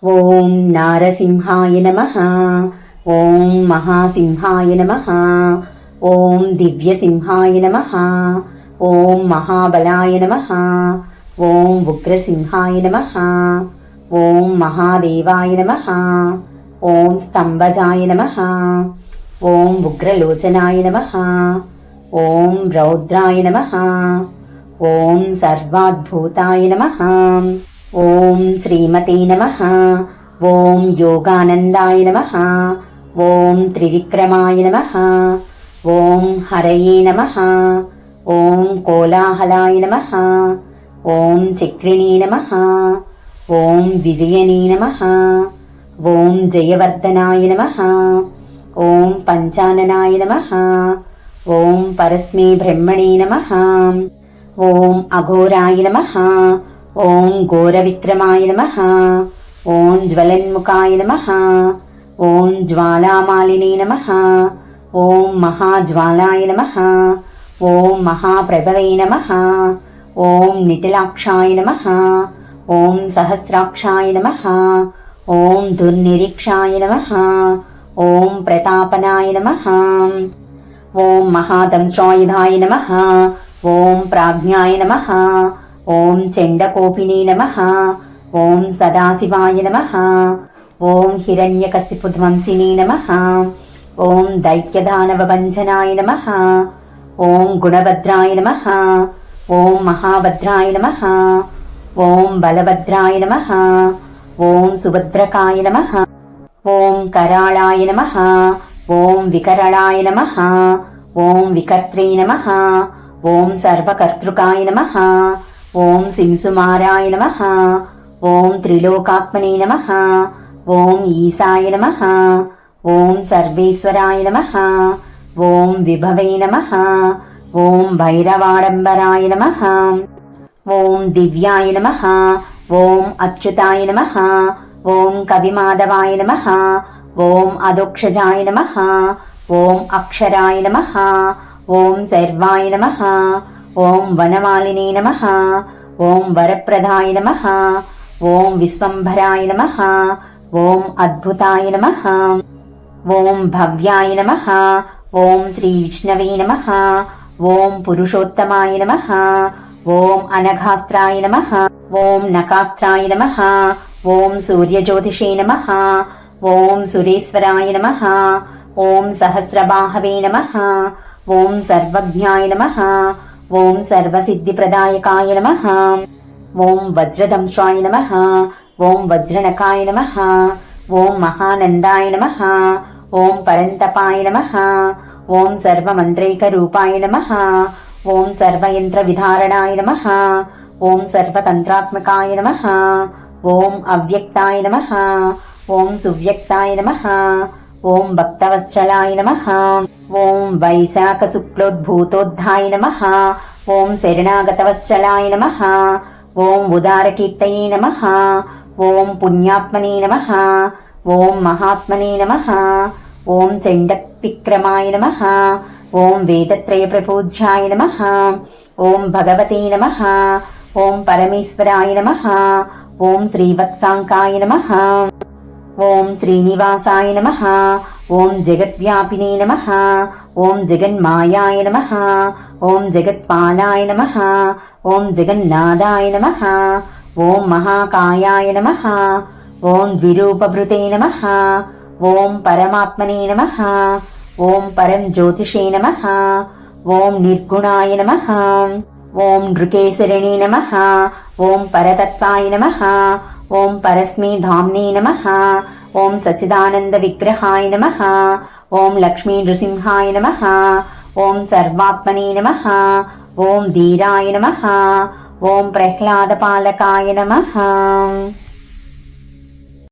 ஓம் நாரசிம்ஹாய நமஹ. ஓம் மகாசிம்ஹாய நமஹ. ஓம் திவ்யசிம்ஹாய நமஹ. ஓம் மகாபலாய நமஹ. ஓம் உக்ரசிம்ஹாய நமஹ. ஓம் மகாதேவாய நமஹ. ஓம் ஸ்தம்பஜாய நமஹ. ஓம் உக்ரலோச்சனாய நமஹ. ஓம் ரௌத்ராய நமஹ. ஓம் சர்வாத்பூதாய நமஹ. ஓம் ஸ்ரீமதே நமஹ. ஓம் யோகானந்தாய நமஹ. ஓம் த்ரிவிக்ரமாய நமஹ. ஓம் ஹரயே நமஹ. ஓம் கோலாஹலாய நமஹ. ஓம் சக்ரிணே நமஹ. ஓம் விஜயனே நமஹ. ஓம் ஜெயவர்தனாய நமஹ. ஓம் பஞ்சானனாய நமஹ. ஓம் பரஸ்மே பிரம்மணே நமஹ. ஓம் அகோராய நமஹ. ஓம் கோரவிக்ரமாய நமஹ. ஓம் ஜ்வலன்முகாய நமஹ. ஓம் ஜ்வாலாமாலினே நமஹ. ஓம் மகாஜ்வாலாய நமஹ. ஓம் மகாபிரபவே நமஹ. ஓம் நிட்டிலாக்ஷாய நமஹ. ஓம் சஹஸ்ராக்ஷாய நமஹ. ஓம் துர்நிரீக்ஷாய நமஹ. ஓம் பிரதாபனாய நமஹ. ஓம் மகாதம்ஸ்ராயுதாய நமஹ. ஓம் பிராஜ்ஞாய நமஹ. ஓம் செண்டகோபினே நமஹ. ஓம் சதாசிவாய நமஹ. ஓம் ஹிரண்யகசிபுத்வம்சினே நமஹ. ஓம் தைத்யதானவபஞ்சனாய நமஹ. ஓம் குணபத்ராய நமஹ. ஓம் மகாபத்ராய நமஹ. ஓம் பலபத்ராய நமஹ. ஓம் சுபத்ரகாய நமஹ. ஓம் கராளாய நமஹ. ஓம் விகரளாய நமஹ. ஓம் விகர்த்ரே நமஹ. ஓம் சர்வகர்த்ருகாய நமஹ. ஓம் சிம்சுமாராய நமஹ. ஓம் திரிலோகாத்மனே நமஹ. ஓம் ஈசாய நமஹ. ஓம் சர்வேஸ்வராய நமஹ. ஓம் விபவே நமஹ. ஓம் பைரவாடம்பராய நமஹ. ஓம் திவ்யாய நமஹ. ஓம் அச்சுதாய நமஹ. ஓம் கவிமாதவாய நமஹ. ஓம் அதோக்ஷஜாய நமஹ. ஓம் அக்ஷராய நமஹ. ஓம் சர்வாய நமஹ. ஓம் வனமாலினே நமஹ. ஓம் வரப்பிரதாய நமஹ. ஓம் விஸ்வம்பராய நமஹ. ஓம் அத்புதாய நமஹ. ஓம் பவ்யாய நமஹ. ஓம் ஸ்ரீ விஷ்ணவே நமஹ. ஓம் புருஷோத்தமாய நமஹ. ஓம் அனகாஸ்திராய நமஹ. ஓம் நகாஸ்திராய நமஹ. ஓம் சூர்யஜோதிஷே நமஹ. ஓம் சுரேஸ்வராய நமஹ. ஓம் சஹஸ்ரபாஹவே நமஹ. ஓம் சர்வஜ்ஞாய நமஹ. ஓம் சர்வசித்திப்பிரதாயகாய நமஹ. ஓம் வஜ்ரதம்ஸ்ராய நமஹ. ஓம் வஜ்ரநகாய நமஹ. ஓம் மகானந்தாய நமஹ. ஓம் பரந்தபாய நமஹ. ஓம் சர்வமந்திரைகரூபாய நமஹ. ஓம் சர்வயந்திரவிதாரணாய நமஹ. ஓம் சர்வதந்திராத்மகாய நமஹ. ஓம் அவ்யக்தாய நமஹ. ஓம் சுவ்யக்தாய நமஹ. ஓம் பக்தவத்சலாய நமஹ. ஓம் வைசாகசுக்லோத்பூதோத்தாய நமஹ. ஓம் சரணாகதவத்சலாய நமஹ. ஓம் உதாரகீர்த்தயே நமஹ. ஓம் புண்ணியாத்மனே நமஹ. ஓம் மகாத்மனே நமஹ. ஓம் செண்டவிக்ரமாய நமஹ. ஓம் வேதத்ரய பிரபூஜ்யாய நமஹ. ஓம் பகவதே நமஹ. ஓம் பரமேஸ்வராய நமஹ. ஓம் ஸ்ரீவத்சாங்காய நமஹ. ஓம் ஸ்ரீனிவாசாய நமஹ. ஓம் ஜெகத்வியாபினே நமஹ. ஓம் ஜெகன்மாயாய நமஹ. ஓம் ஜெகத்பாலாய நமஹ. ஓம் ஜெகந்நாதாய நமஹ. ஓம் மகாகாயாய நமஹ. ஓம் த்விரூபப்ருதே நமஹ. ஓம் பரமாத்மனே நமஹ. ஓம் பரம்ஜோதிஷே நமஹ. ஓம் நிர்குணாய நமஹ. ஓம் நிருகேசரணே நமஹ. ஓம் பரதத்வாய நமஹ. ஓம் பரஸ்மே தாம்னே நமஹ. ஓம் சச்சிதானந்த விக்கிரகாய நமஹ. ஓம் லக்ஷ்மீ நிருசிம்ஹாய நமஹ. ஓம் சர்வாத்மனே நமஹ. ஓம் தீராய நமஹ. ஓம் பிரஹ்லாதபாலகாய நமஹ.